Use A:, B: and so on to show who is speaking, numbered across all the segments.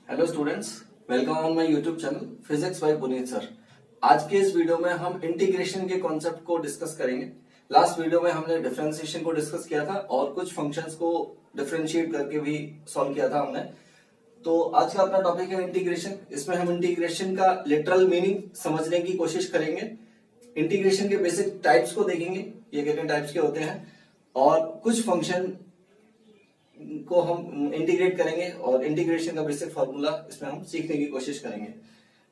A: Hello students, welcome on my YouTube channel physics bye Puneet sir. आज के इस video में हम इंटीग्रेशन के कॉन्सेप्ट को डिस्कस करेंगे। लास्ट वीडियो में हमने डिफरेंशिएशन को डिस्कस किया था और कुछ फंक्शंस को डिफरेंशिएट करके भी सॉल्व किया था हमने। तो आज का अपना टॉपिक है इंटीग्रेशन। इसमें हम इंटीग्रेशन का लिटरल मीनिंग समझने की कोशिश करेंगे, इंटीग्रेशन के बेसिक टाइप्स को देखेंगे, ये कितने टाइप्स के होते हैं, और कुछ फंक्शन को हम इंटीग्रेट करेंगे और इंटीग्रेशन का बेसिक फॉर्मूला इसमें हम सीखने की कोशिश करेंगे।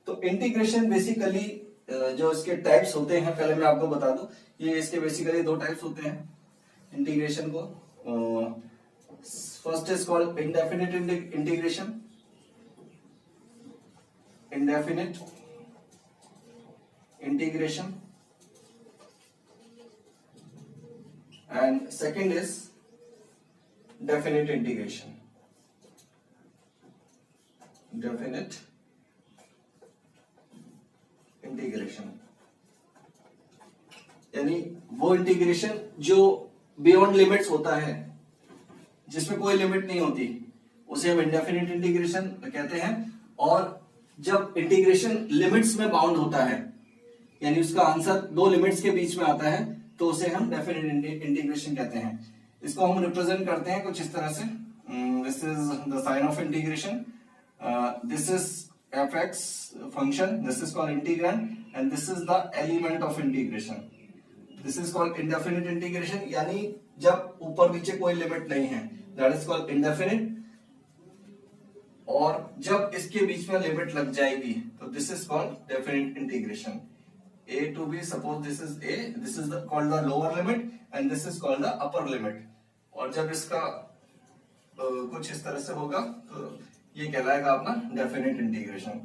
A: तो इंटीग्रेशन बेसिकली जो इसके टाइप्स होते हैं, पहले मैं आपको बता दूं, ये इसके बेसिकली दो टाइप्स होते हैं इंटीग्रेशन को। First is called indefinite integration, indefinite integration, and second is definite integration. Definite integration यानी वो इंटीग्रेशन जो बियॉन्ड लिमिट्स होता है, जिसमें कोई लिमिट नहीं होती, उसे हम इंडेफिनिट इंटीग्रेशन कहते हैं। और जब इंटीग्रेशन लिमिट्स में बाउंड होता है, यानी उसका आंसर दो लिमिट्स के बीच में आता है, तो उसे हम डेफिनिट इंटीग्रेशन कहते हैं। इसको हम रिप्रेजेंट करते हैं कुछ इस तरह से। This is the sign of integration, this is f x function, this is called integrand, and this is the element of integration. This is called indefinite integration, यानी जब ऊपर नीचे कोई लिमिट नहीं है, दैट इज कॉल्ड इंडेफिनिट। और जब इसके बीच में लिमिट लग जाएगी तो this is called definite integration. a to b, suppose this is a, this is called the lower limit and this is called the upper limit। और जब इसका कुछ इस तरह से होगा तो ये कहलाएगा अपना डेफिनिट इंटीग्रेशन।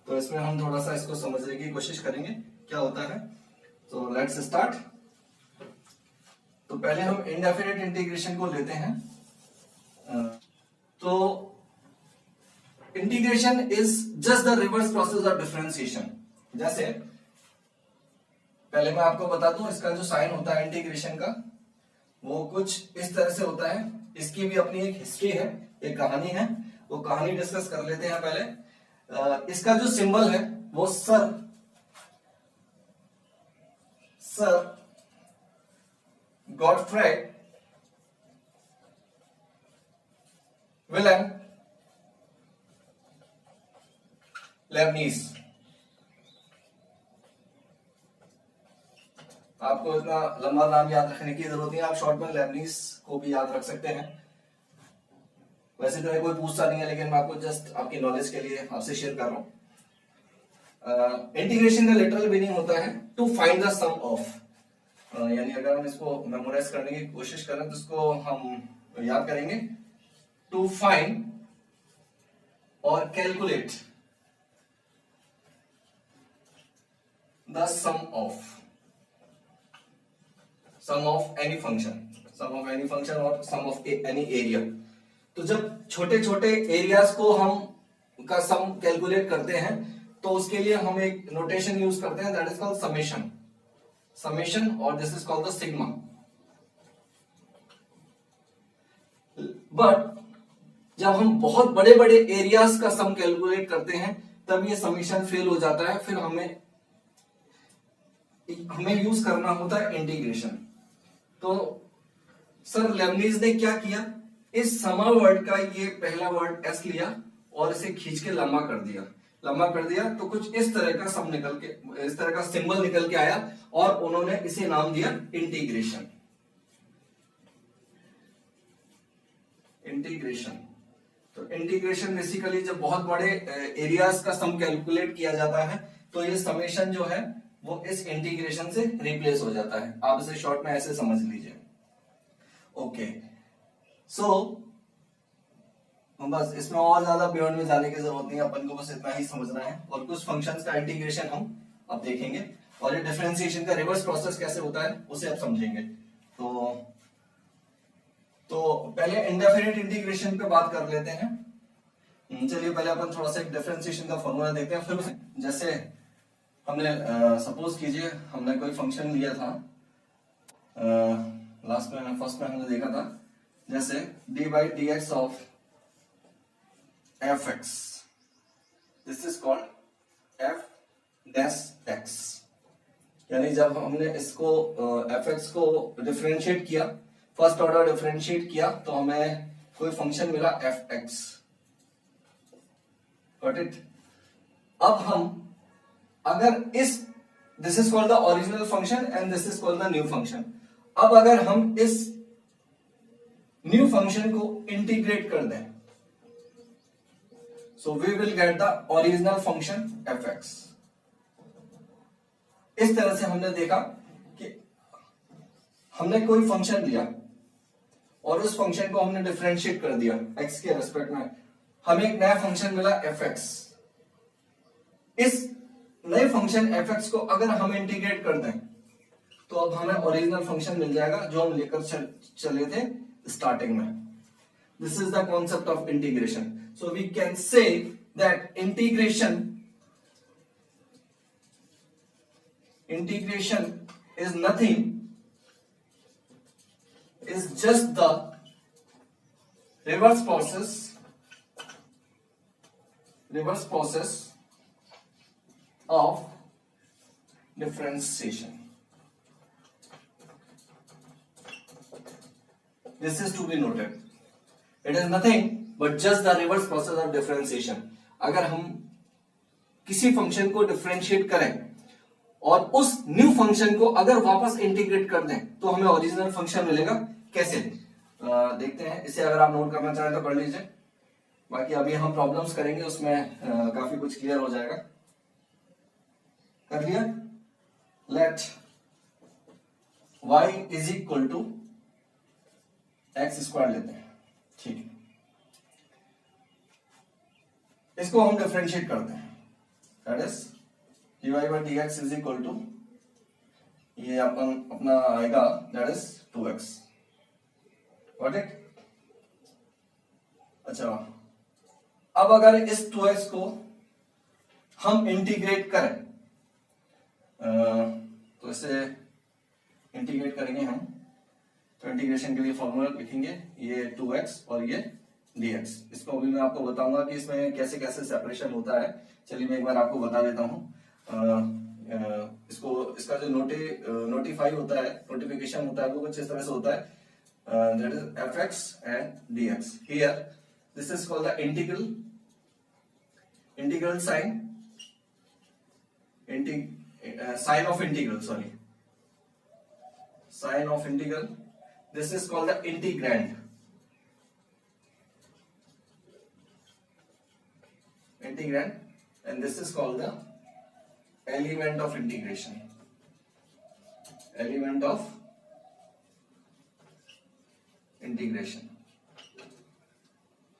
A: तो इसमें हम थोड़ा सा इसको समझने की कोशिश करेंगे क्या होता है। तो लेट्स स्टार्ट। तो पहले हम इंडेफिनिट इंटीग्रेशन को लेते हैं। तो integration is just the reverse process of differentiation. जैसे पहले मैं आपको बता दूं, इसका जो साइन होता है इंटीग्रेशन का, वो कुछ इस तरह से होता है। इसकी भी अपनी एक हिस्ट्री है, एक कहानी है, वो कहानी डिस्कस कर लेते हैं पहले। इसका जो सिंबल है वो सर गॉटफ्राइड विलेम लेबनीज। आपको इतना लंबा नाम याद रखने की जरूरत नहीं है, आप शॉर्ट में लेबनीज को भी याद रख सकते हैं। वैसे तो कोई पूछता नहीं है, लेकिन मैं आपको जस्ट आपकी नॉलेज के लिए आपसे शेयर कर रहा हूं। इंटीग्रेशन का लिटरल मीनिंग होता है to find the sum of, यानी अगर हम इसको मेमोराइज करने की कोशिश करें तो इसको हम याद करेंगे, टू फाइंड और calculate the sum of any function और सम ऑफ एनी एरिया। तो जब छोटे छोटे एरियाज को हम का सम कैलकुलेट करते हैं तो उसके लिए हम एक नोटेशन यूज करते हैं, दैट इज कॉल्ड समेशन, और this is called the sigma. But जब हम बहुत बड़े बड़े एरियाज का सम कैलकुलेट करते हैं तब ये समेशन फेल हो जाता है, फिर हमें यूज करना होता है इंटीग्रेशन। तो सर लेबनीज ने क्या किया, इस समा वर्ड का ये पहला वर्ड एस लिया और इसे खींच के लंबा कर दिया तो कुछ इस तरह का सम निकल के, इस तरह का सिंबल निकल के आया, और उन्होंने इसे नाम दिया इंटीग्रेशन। तो इंटीग्रेशन बेसिकली जब बहुत बड़े एरियाज का सम कैलकुलेट किया जाता है तो ये समेशन जो है वो इस इंटीग्रेशन से रिप्लेस हो जाता है। आप इसे शॉर्ट में ऐसे समझ लीजिए। ओके, सो बस इसमें और ज्यादा बियॉन्ड में जाने की जरूरत नहीं है, अपन को बस इतना ही समझना है। और कुछ फंक्शंस का इंटीग्रेशन हम अब देखेंगे, और ये डिफरेंशिएशन का रिवर्स प्रोसेस कैसे होता है उसे आप समझेंगे। तो पहले इंडेफिनिट इंटीग्रेशन पे बात कर लेते हैं। चलिए पहले अपन थोड़ा सा डिफरेंशिएशन का फॉर्मूला देखते हैं। फिर जैसे हमने सपोज कीजिए हमने कोई फंक्शन लिया था, फर्स्ट में हमने देखा था, जैसे D by D x of F x, this is called F dash x, यानी जब हमने इसको एफ एक्स को डिफरेंशिएट किया, फर्स्ट ऑर्डर डिफरेंशिएट किया, तो हमें कोई फंक्शन मिला एफ एक्स, गॉट इट। अब हम अगर this is called the original function and this is called the new function. अब अगर हम इस न्यू फंक्शन को इंटीग्रेट कर दें, so we will get the original function f x. इस तरह से हमने देखा कि हमने कोई फंक्शन लिया और उस फंक्शन को हमने डिफरेंशिएट कर दिया एक्स के रेस्पेक्ट में, हमें एक नया फंक्शन मिला एफ एक्स। इस नए फंक्शन एफ एक्स को अगर हम इंटीग्रेट कर दें तो अब हमें ओरिजिनल फंक्शन मिल जाएगा जो हम लेकर चले थे स्टार्टिंग में। This is the concept of integration. So we can say that integration is nothing, is just the reverse process of differentiation. This is to be noted. It is nothing but just the reverse process of differentiation. अगर हम किसी function को differentiate करें और उस new function को अगर वापस इंटीग्रेट कर दें तो हमें ओरिजिनल फंक्शन मिलेगा। कैसे देखते हैं, इसे अगर आप नोट करना चाहें तो कर लीजिए, बाकी अभी हम प्रॉब्लम्स करेंगे उसमें काफी कुछ क्लियर हो जाएगा। कर लिया? Let y is equal to x square लेते हैं, ठीक है। इसको हम डिफरेंशिएट करते हैं, that is dy by dx is equal to, ये अपना आएगा that is 2x, got it. अच्छा, अब अगर इस 2x को हम इंटीग्रेट करें तो इसे इंटीग्रेट करेंगे हम, तो इंटीग्रेशन के लिए फॉर्मूला लिखेंगे, ये 2x और ये dx। इसको अभी मैं आपको बताऊंगा कि इसमें कैसे कैसे सेपरेशन होता है। चलिए मैं एक बार आपको बता देता हूं। इसका जो नोटिफाई होता है, नोटिफिकेशन होता है, वो कुछ इस तरह से होता है, that is f x and d x. Here this is called the integral sign, sign of integral, sorry, sign of integral. This is called the integrand, and this is called the element of integration, element of integration.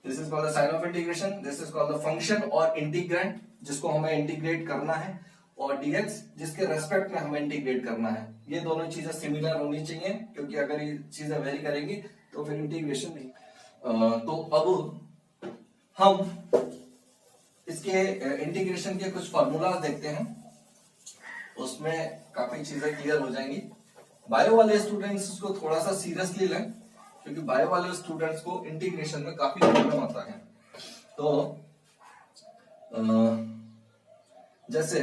A: This is called the sign of integration, this is called the function और integrand जिसको हमें integrate करना है, और dx जिसके respect में हमें integrate करना है। ये दोनों चीजें सिमिलर होनी चाहिए, क्योंकि अगर ये चीजें वेरी करेंगी तो फिर इंटीग्रेशन नहीं। तो अब हम इसके इंटीग्रेशन के कुछ फॉर्मूलाज देखते हैं, उसमें काफी चीजें क्लियर हो जाएंगी। बायो वाले स्टूडेंट्स इसको थोड़ा सा सीरियसली लें, क्योंकि बायो वाले स्टूडेंट्स को इंटीग्रेशन में काफी प्रॉब्लम आता है। तो जैसे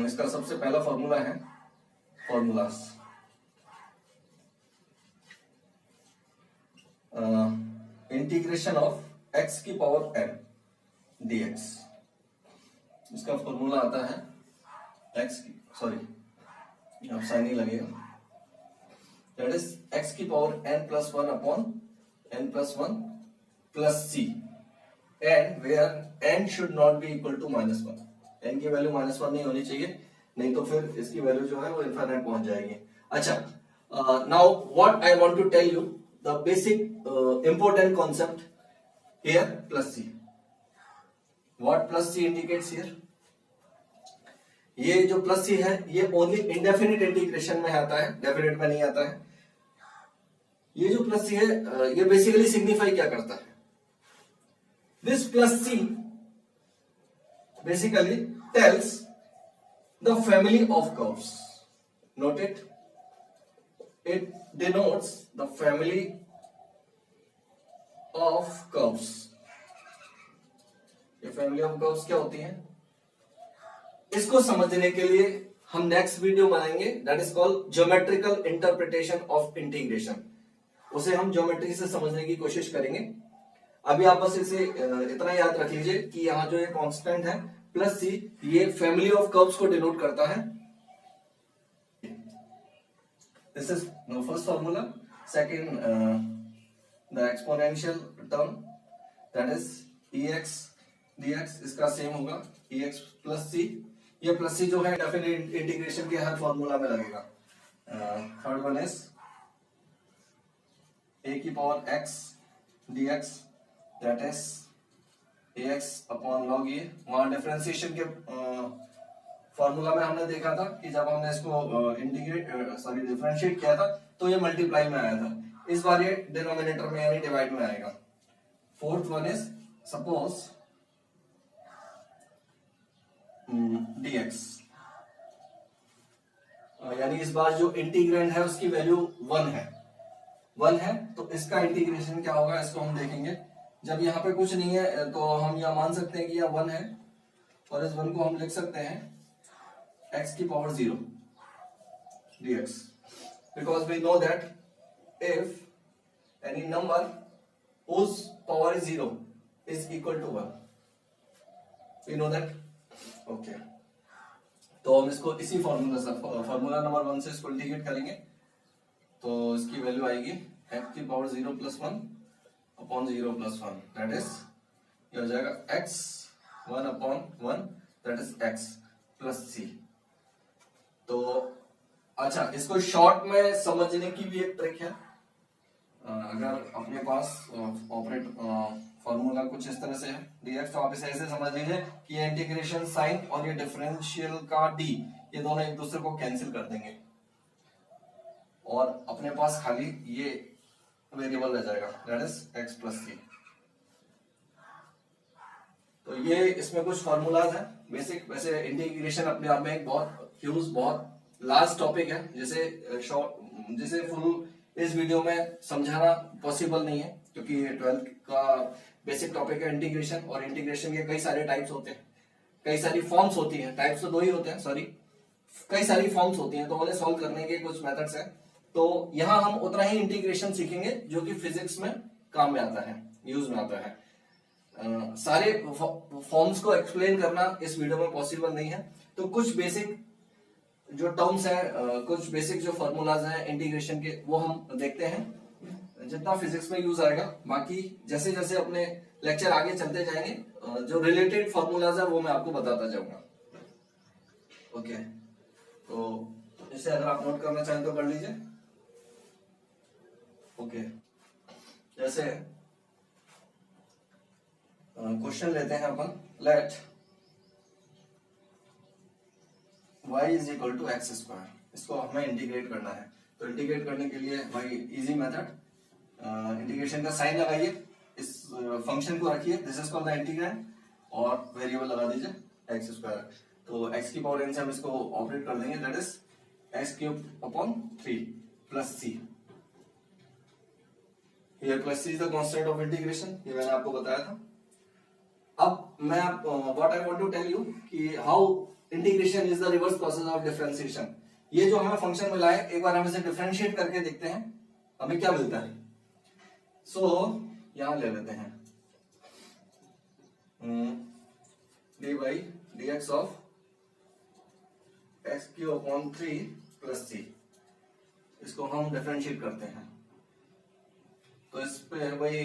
A: इसका सबसे पहला फॉर्मूला है, फॉर्मूलास इंटीग्रेशन ऑफ एक्स की पावर n dx। इसका फॉर्मूला आता है एक्स की, सॉरी अब साइन ही लगेगा, दैट इज एक्स की power n plus 1 upon n plus 1 plus c, and where n should not be equal to -1। n की वैल्यू -1 नहीं होनी चाहिए, नहीं तो फिर इसकी वैल्यू जो है वो इनफाइनाइट पहुंच जाएगी। अच्छा, now what I want to tell you the basic important concept here, plus c। What plus c indicates here? ये जो प्लस c है ये ओनली इंडेफिनिट इंटीग्रेशन में आता है, डेफिनेट में नहीं आता है। ये जो प्लस c है ये बेसिकली सिग्निफाई क्या करता है? This plus c basically tells the family of curves. Note it. It denotes the family of curves. ये family of curves क्या होती है? इसको समझने के लिए हम नेक्स्ट वीडियो बनाएंगे, that is called geometrical interpretation of integration. उसे हम ज्योमेट्री से समझने की कोशिश करेंगे। अभी आप बस इसे इतना याद रख लीजिए कि यहाँ जो ये कांस्टेंट है प्लस सी, ये फैमिली ऑफ कर्व्स को डिनोट करता है। This is first formula. Second, the exponential term that is ex dx, इसका सेम होगा ex प्लस सी। ये प्लस सी जो है डेफिनेट इंटीग्रेशन के हर फॉर्मूला में लगेगा। थर्ड वन इज a की power x dx that is ax upon log a। वहां डिफरेंशिएशन के फॉर्मूला में हमने देखा था कि जब हमने इसको डिफरेंशिएट किया था तो ये मल्टीप्लाई में आया था। इस बार ये डिनोमिनेटर में यानी डिवाइड में आएगा। Fourth one is suppose dx, यानी इस बार जो इंटीग्रेंड है उसकी वैल्यू 1 है तो इसका इंटीग्रेशन क्या होगा इसको हम देखेंगे। जब यहाँ पे कुछ नहीं है तो हम यहाँ मान सकते हैं कि यहाँ 1 है और इस 1 को हम लिख सकते हैं x की power 0 dx, because we know that if any number whose power is 0 is equal to 1, we know that, okay। तो हम इसको इसी फॉर्मूला से, फॉर्मूला नंबर 1 से इसको इंटीग्रेट करेंगे तो इसकी वैल्यू आएगी x की power 0 plus 1 upon 0 plus 1, that is ये हो जाएगा x 1 upon 1 that is x plus c। तो अच्छा, इसको शॉर्ट में समझने की भी एक ट्रिक है। अगर अपने पास ऑपरेट फॉर्मूला कुछ इस तरह से है dx, तो आप इसे ऐसे समझ लीजिए कि ये इंटीग्रेशन साइन और ये डिफरेंशियल का d, ये दोनों एक दूसरे को कैंसिल कर देंगे और अपने पास खाली ये वेरिएबल रह जाएगा दैट इज x प्लस सी। तो ये इसमें कुछ फॉर्मूलाज हैं बेसिक। वैसे इंटीग्रेशन अपने आप में एक बहुत ह्यूज, बहुत लास्ट टॉपिक है जिसे फुल इस वीडियो में समझाना पॉसिबल नहीं है, क्योंकि 12th का बेसिक टॉपिक है इंटीग्रेशन, और इंटीग्रेशन के कई सारे टाइप्स होते हैं, कई सारी फॉर्म्स होती हैं। टाइप्स तो 2 ही होते हैं, सॉरी, कई सारी फॉर्म्स होती हैं, तो उन्हें सॉल्व करने के कुछ मेथड्स हैं। तो यहाँ हम उतना ही इंटीग्रेशन सीखेंगे जो कि फिजिक्स में काम में आता है, यूज में आता है। सारे फॉर्म्स को एक्सप्लेन करना इस वीडियो में पॉसिबल नहीं है, तो कुछ बेसिक जो टर्म्स हैं, कुछ बेसिक जो फॉर्मूलाज हैं इंटीग्रेशन के, वो हम देखते हैं जितना फिजिक्स में यूज आएगा। बाकी जैसे जैसे अपने लेक्चर आगे चलते जाएंगे, जो रिलेटेड फॉर्मूलाज है वो मैं आपको बताता जाऊंगा। ओके, तो इसे अगर आप नोट करना चाहें तो कर लीजिए। ओके, जैसे क्वेश्चन लेते हैं अपन, let y is equal to x square. इसको हमें इंटीग्रेट करना है, तो इंटीग्रेट करने के लिए भाई इजी मेथड, इंटीग्रेशन का साइन लगाइए, इस फंक्शन को रखिए, this is called the integrand, और वेरिएबल लगा दीजिए एक्स स्क्वायर। तो x की पावर n से हम इसको ऑपरेट कर देंगे, that is x cube upon 3 plus c। Here plus c is the constant of integration, ये मैंने आपको बताया था। अब मैं what I want to tell you कि how integration is the reverse process of differentiation। ये जो हमें फंक्शन मिला है, एक बार हम इसे डिफरेंशिएट करके देखते हैं हमें क्या मिलता है। यहां ले लेते हैं dy dx of x cube upon 3 plus c, इसको हम डिफरेंशिएट करते हैं। तो इस पे वही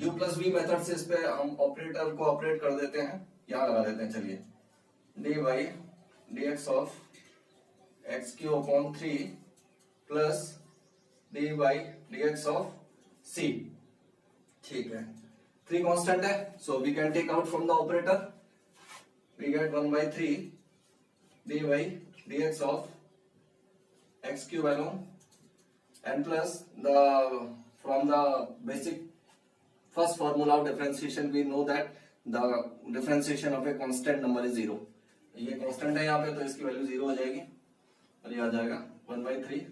A: u प्लस v मेथड से इस पे हम ऑपरेटर को ऑपरेट कर देते हैं, यहां लगा देते हैं। चलिए, dy dx of x cube upon 3 plus dy dx of c, ठीक है। 3 कांस्टेंट है, so we can take out from the operator, we get 1/3 dy dx of x cube alone, and plus the from the basic first formula of differentiation we know that the differentiation of a constant number is 0। ये constant है यहाँ पे, तो इसकी value 0 हो जाएगी और ये आ जाएगा 1/3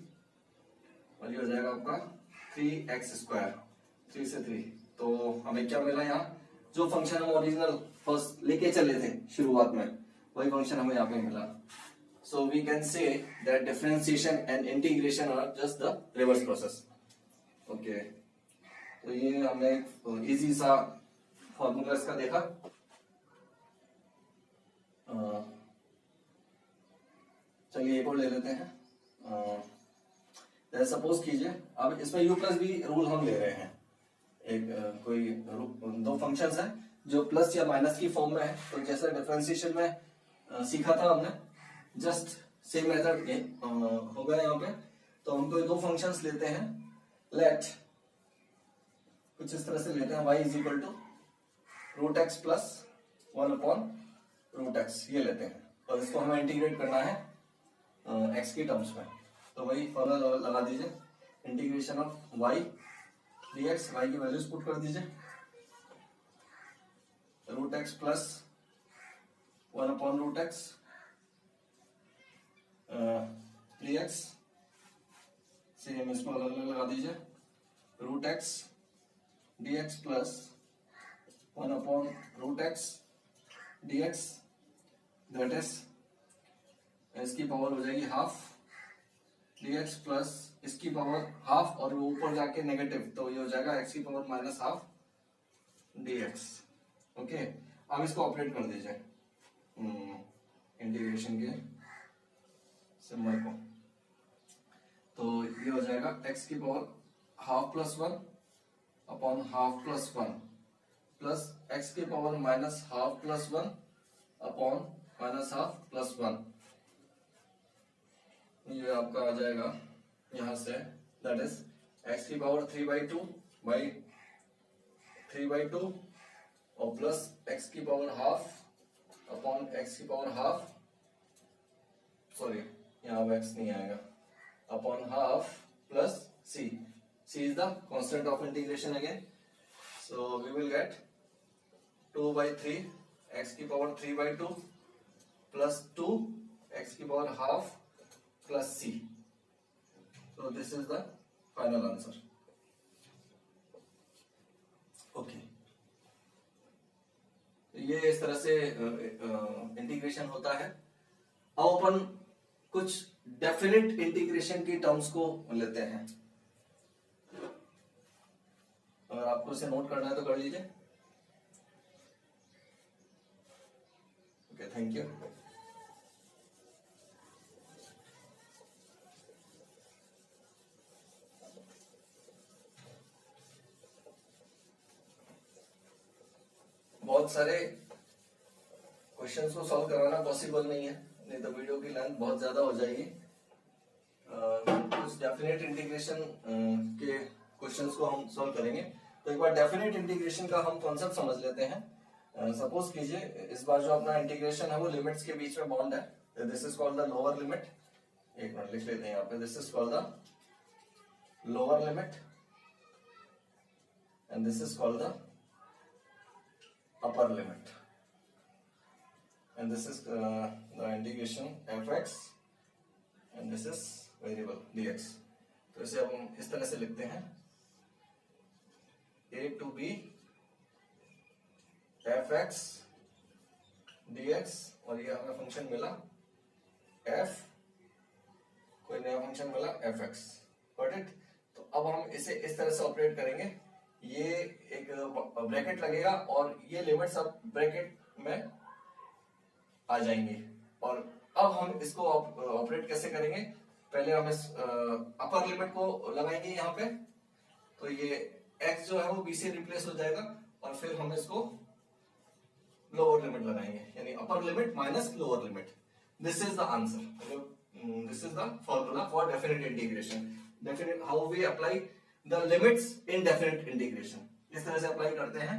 A: और ये हो जाएगा आपका 3x स्क्वायर, 3 से 3। तो हमें क्या मिला यहाँ, जो फंक्शन हम ओरिजिनल फर्स्ट लेके चले थे शुरुआत में, वही फंक्शन हमें यहाँ पे मिला। So we can say that differentiation and integration are just the reverse process. Okay, तो ये हमने एक इजी सा फॉर्मूला इसका देखा। चलिए एक और ले लेते हैं। सपोज कीजिए अब इसमें u प्लस बी रूल हम ले रहे हैं। एक कोई दो फंक्शंस हैं जो प्लस या माइनस की फॉर्म में है। तो जैसा डिफरेंशिएशन में सीखा था हमने, जस्ट सेम मेथड होगा यहाँ पे। तो हम कोई दो फंक्शंस लेते हैं, लेट कुछ इस तरह से लेते हैं, y is equal to root x plus 1 upon root x, ये लेते हैं और इसको हमें इंटीग्रेट करना है x की टर्म्स में। तो वही फॉर्मूला लगा दीजिए, integration of y dx, y की वैल्यूज पुट कर दीजिए, root x plus 1 upon root x dx, same इसको अलग अलग लगा दीजिए, root x dx plus 1 upon root x dx, that is इसकी पावर हो जाएगी हाफ dx प्लस इसकी पावर हाफ और वो ऊपर जाके नेगेटिव, तो ये हो जाएगा x की power minus half dx। Okay, अब इसको ऑपरेट कर दीजिए इंटीग्रेशन के सिंबल को। तो ये हो जाएगा x की power half plus 1 upon half plus 1 plus x की power minus half plus 1 upon minus half plus 1। ये आपका आ जाएगा यहां से, दैट इज x की पावर 3/2 बाई 3/2 और प्लस x की पावर हाफ अपॉन x की पावर हाफ, सॉरी यहाँ अब x नहीं आएगा, upon half plus c is the constant of integration again. So we will gate 2/3 x की पावर 3/2 प्लस 2 x की power half plus c. So this is the final answer. Okay. ये इस तरह से इंटीग्रेशन होता है। अब अपन कुछ डेफिनेट इंटीग्रेशन की टर्म्स को लेते हैं। अगर आपको इसे नोट करना है तो कर लीजिए। Okay, thank you. बहुत सारे क्वेश्चंस को सॉल्व करवाना पॉसिबल नहीं है, नहीं तो वीडियो की लेंथ बहुत ज्यादा हो जाएगी। कुछ डेफिनेट इंटीग्रेशन के क्वेश्चंस को हम सॉल्व करेंगे। तो एक बार डेफिनेट इंटीग्रेशन का हम कॉन्सेप्ट समझ लेते हैं। सपोज कीजिए इस बार जो अपना इंटीग्रेशन है वो लिमिट्स के बीच में बाउंड है। This is called the lower limit. एक मिनट लिख लेते हैं यहाँ पे, this is called the lower limit and this is called the upper limit, and this is the integration fx and this is variable dx। तो इसे अब हम इस तरह से लिखते हैं, a to b fx dx, और ये हमें फंक्शन मिला f, कोई नया फंक्शन मिला fx, गॉट इट। तो अब हम इसे इस तरह से ऑपरेट करेंगे, ये एक ब्रैकेट लगेगा और ये लिमिट्स अब ब्रैकेट में आ जाएंगी। और अब हम इसको ऑपरेट कैसे करेंगे, पहले हम इस अपर लिमिट को लगाएंगे यहाँ पे, तो ये x जो है वो b से रिप्लेस हो जाएगा और फिर हम इसको लोअर लिमिट लगाएंगे, यानी upper limit minus lower limit. This is the answer, this is the formula for definite integration. Definite how we apply the limits in definite integration, इस तरह से अप्लाई करते हैं।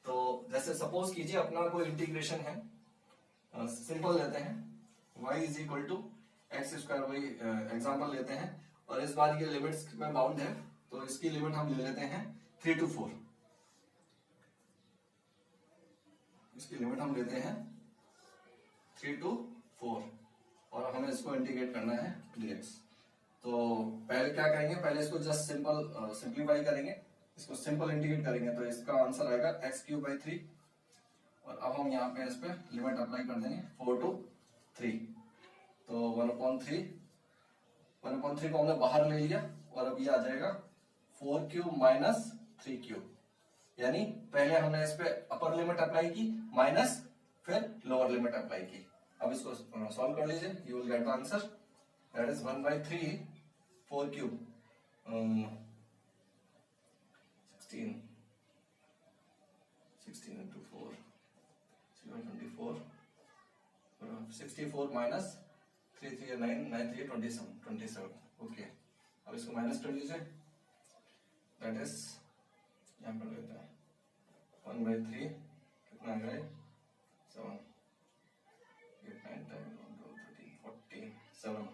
A: तो जैसे सपोज कीजिए अपना कोई इंटीग्रेशन है, सिंपल लेते हैं, y is equal to x square, वही एग्जाम्पल लेते हैं और इस बार ये लिमिट्स में बाउंड है, तो इसकी लिमिट हम ले लेते हैं 3 to 4। इसकी लिमिट हम लेते हैं 3 to 4 और हमें इसको इंटीग्रेट करना है dx। तो पहले क्या करेंगे, पहले इसको जस्ट सिंपल सिंप्लीफाई करेंगे, इसको सिंपल इंटीग्रेट करेंगे, तो इसका आंसर आएगा x³ by 3 और अब हम यहाँ पे इस पे लिमिट अप्लाई कर देंगे 4 to 3। तो 1/3 को हमने बाहर ले लिया और अब ये आ जाएगा 4 क्यूब माइनस 3 क्यूब, यानी पहले हमने इस पे अपर लिमिट अप्लाई की माइनस फिर लोअर लिमिट अप्लाई की। अब इसको सॉल्व कर लीजिए, you will get the answer, that is 1/3 4 cube 16 into 4 24 64 minus 3 3 9 9 3 27 okay. अब इसको माइनस कर लीजिए, दैट इज यहाँ पर लेते हैं 1/3 कितना आ गया 7 8 9 10 11 13 14 7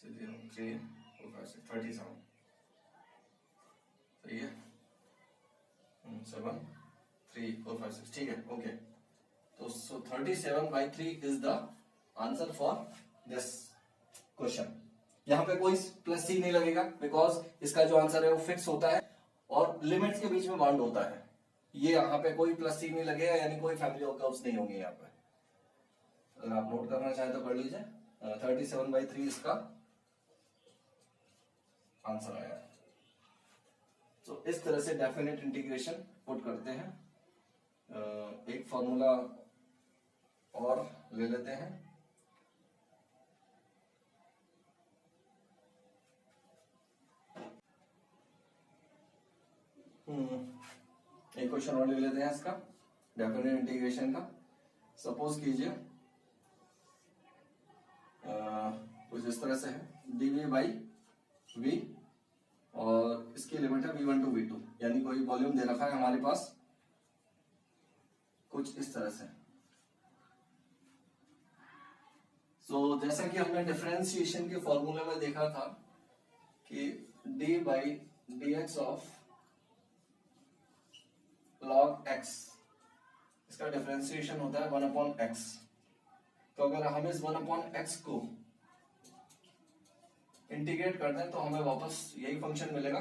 A: 0 3 4 5 6 37 सही है 7 3 4 5 6 ठीक है ओके। तो 37/3 is the answer for this question. यहाँ पे कोई प्लस सी नहीं लगेगा बिकॉज इसका जो आंसर है वो फिक्स होता है और लिमिट्स के बीच में बाउंड होता है। ये यहाँ पे कोई प्लस सी नहीं लगेगा, यानी कोई फैमिली कर्व्स नहीं होंगे यहाँ पे। अगर आप नोट करना चाहें तो कर लीजिए, 37/3 इसका आंसर आया। तो इस तरह से डेफिनेट इंटीग्रेशन पुट करते हैं। एक फॉर्मूला और ले लेते हैं, एक क्वेश्चन और ले लेते हैं इसका डेफिनेट इंटीग्रेशन का। सपोज कीजिए कुछ इस तरह से है dv/v और इसकी लिमिट है v1 to v2, यानी कोई वॉल्यूम दे रखा है हमारे पास कुछ इस तरह से। जैसा कि हमने डिफरेंशिएशन के फॉर्मूले में देखा था कि d/dx ऑफ log x, इसका डिफरेंशिएशन होता है 1/x। तो अगर हम इस 1/x को इंटीग्रेट कर दें तो हमें वापस यही फंक्शन मिलेगा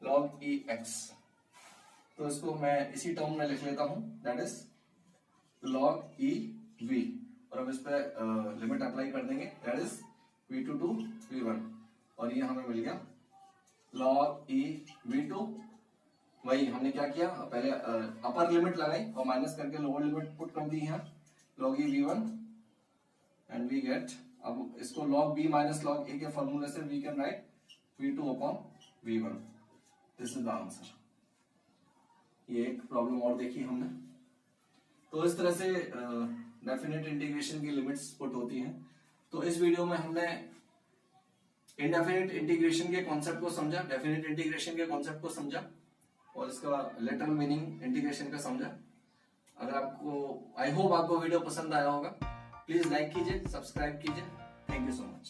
A: log ex। तो इसको मैं इसी टर्म में लिख लेता हूं, दैट इज log ev, और अब इस पे लिमिट अप्लाई कर देंगे, that is v2 to v1, और ये हमें मिल गया log ev2। वही हमने क्या किया, पहले अपर लिमिट लगाई और माइनस करके लोअर लिमिट पुट कर दी यहाँ log ev1 and we get, अब इसको log b minus log a के फॉर्मूले से we can write v2/v1। This is the answer. ये एक प्रॉब्लम और देखी हमने। तो इस तरह से डेफिनेट इंटीग्रेशन की लिमिट्स पुट होती हैं। तो इस वीडियो में हमने इनडेफिनेट इंटीग्रेशन के कॉन्सेप्ट को समझा, डेफिनेट इंटीग्रेशन के कॉन्सेप्ट को समझा और इसका लिटरल मीनिंग इंटीग्रेशन का समझा। अगर आपको, आई होप आपको वीडियो पसंद आया होगा। प्लीज लाइक कीजिए, सब्सक्राइब कीजिए। Thank you so much.